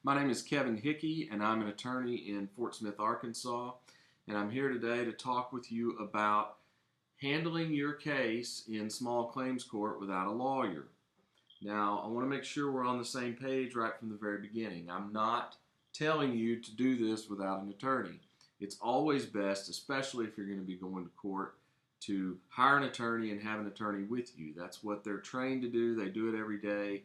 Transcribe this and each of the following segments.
My name is Kevin Hickey, and I'm an attorney in Fort Smith, Arkansas. And I'm here today to talk with you about handling your case in small claims court without a lawyer. Now, I want to make sure we're on the same page right from the very beginning. I'm not telling you to do this without an attorney. It's always best, especially if you're going to be going to court, to hire an attorney and have an attorney with you. That's what they're trained to do. They do it every day.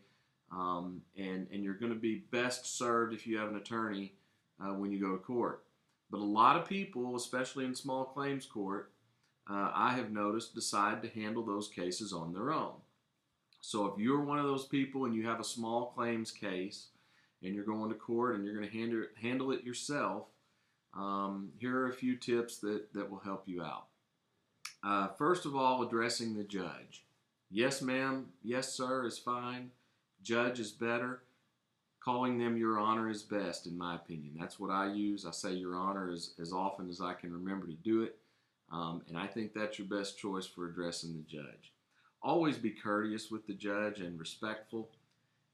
And you're going to be best served if you have an attorney when you go to court. But a lot of people, especially in small claims court, I have noticed, decide to handle those cases on their own. So if you're one of those people and you have a small claims case and you're going to court and you're going to handle it yourself, here are a few tips that will help you out. First of all, addressing the judge. Yes, ma'am. Yes, sir is fine. Judge is better. Calling them Your Honor is best, in my opinion. That's what I use. I say Your Honor as often as I can remember to do it. And I think that's your best choice for addressing the judge. Always be courteous with the judge and respectful.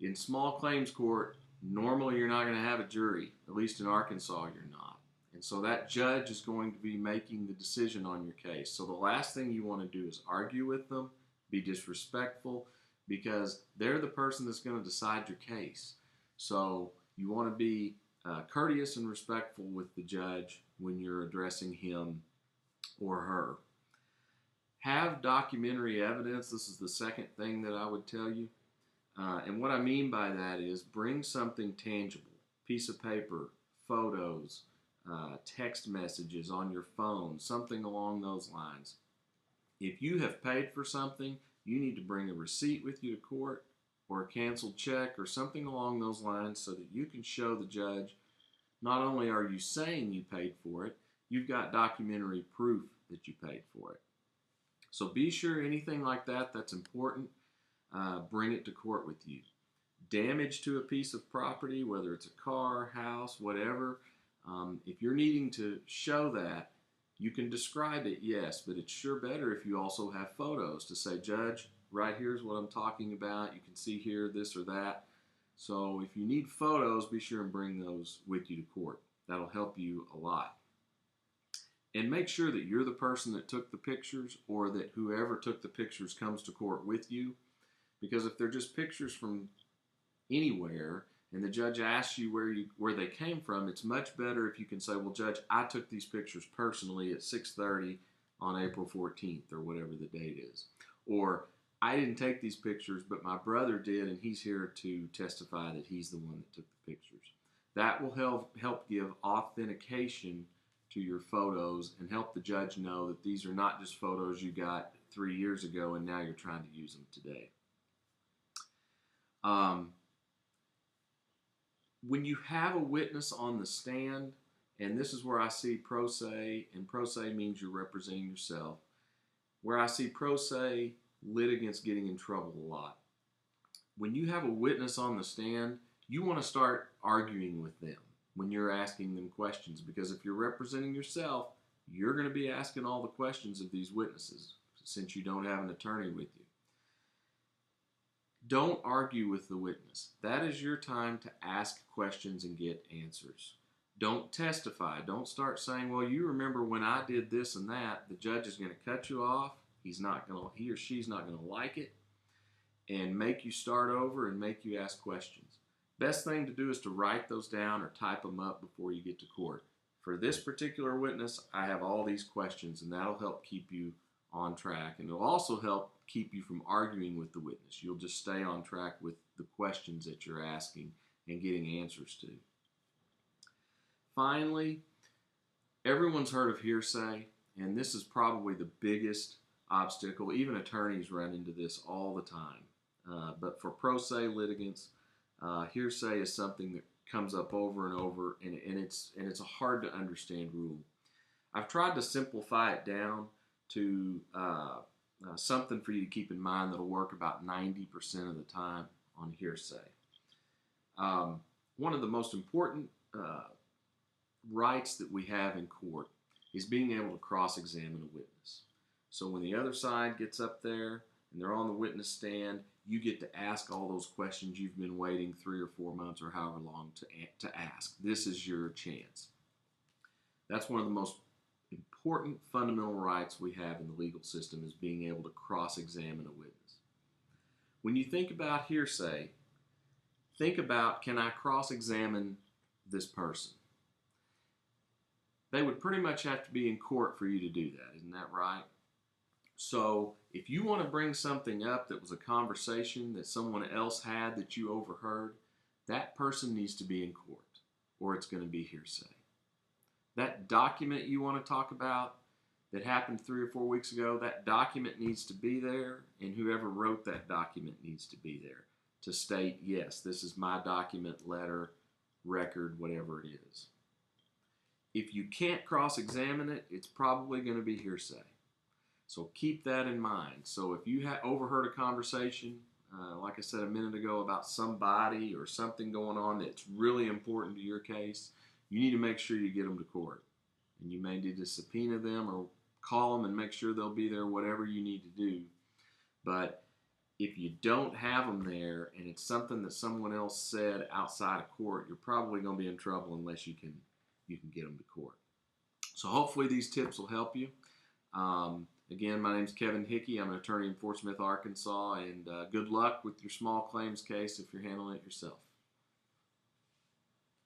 In small claims court, normally you're not going to have a jury. At least in Arkansas, you're not. And so that judge is going to be making the decision on your case. So the last thing you want to do is argue with them, be disrespectful, because they're the person that's going to decide your case. So you want to be courteous and respectful with the judge when you're addressing him or her. Have documentary evidence. This is the second thing that I would tell you. And what I mean by that is bring something tangible, piece of paper, photos, text messages on your phone, something along those lines. If you have paid for something, you need to bring a receipt with you to court or a canceled check or something along those lines so that you can show the judge not only are you saying you paid for it, you've got documentary proof that you paid for it. So be sure anything like that that's important, bring it to court with you. Damage to a piece of property, whether it's a car, house, whatever, if you're needing to show that, you can describe it, yes, but it's sure better if you also have photos to say, Judge, right here's what I'm talking about. You can see here this or that. So if you need photos, be sure and bring those with you to court. That'll help you a lot. And make sure that you're the person that took the pictures or that whoever took the pictures comes to court with you. Because if they're just pictures from anywhere and the judge asks you where they came from, it's much better if you can say, well, Judge, I took these pictures personally at 6:30 on April 14th or whatever the date is. Or I didn't take these pictures, but my brother did, and he's here to testify that he's the one that took the pictures. That will help give authentication to your photos and help the judge know that these are not just photos you got 3 years ago and now you're trying to use them today. When you have a witness on the stand, and this is where I see pro se, and pro se means you're representing yourself, where I see pro se litigants getting in trouble a lot. When you have a witness on the stand, you want to start arguing with them when you're asking them questions, because if you're representing yourself, you're going to be asking all the questions of these witnesses since you don't have an attorney with you. Don't argue with the witness. That is your time to ask questions and get answers. Don't testify. Don't start saying, well, you remember when I did this and that. The judge is going to cut you off. He or she's not going to like it and make you start over and make you ask questions. Best thing to do is to write those down or type them up before you get to court. For this particular witness, I have all these questions, and that'll help keep you on track, and it'll also help keep you from arguing with the witness. You'll just stay on track with the questions that you're asking and getting answers to. Finally, everyone's heard of hearsay, and this is probably the biggest obstacle. Even attorneys run into this all the time. But for pro se litigants, hearsay is something that comes up over and over, and it's a hard to understand rule. I've tried to simplify it down to something for you to keep in mind that'll work about 90% of the time on hearsay. One of the most important rights that we have in court is being able to cross-examine a witness. So when the other side gets up there and they're on the witness stand, you get to ask all those questions you've been waiting 3 or 4 months or however long to ask. This is your chance. That's one of the most important fundamental rights we have in the legal system, is being able to cross-examine a witness. When you think about hearsay, think about, can I cross-examine this person? They would pretty much have to be in court for you to do that, isn't that right? So if you want to bring something up that was a conversation that someone else had that you overheard, that person needs to be in court, or it's going to be hearsay. That document you want to talk about that happened 3 or 4 weeks ago, that document needs to be there, and whoever wrote that document needs to be there to state, yes, this is my document, letter, record, whatever it is. If you can't cross-examine it, it's probably going to be hearsay. So keep that in mind. So if you overheard a conversation, like I said a minute ago, about somebody or something going on that's really important to your case, you need to make sure you get them to court. And you may need to subpoena them or call them and make sure they'll be there, whatever you need to do. But if you don't have them there and it's something that someone else said outside of court, you're probably going to be in trouble unless you can get them to court. So hopefully these tips will help you. Again, my name is Kevin Hickey. I'm an attorney in Fort Smith, Arkansas, and good luck with your small claims case if you're handling it yourself.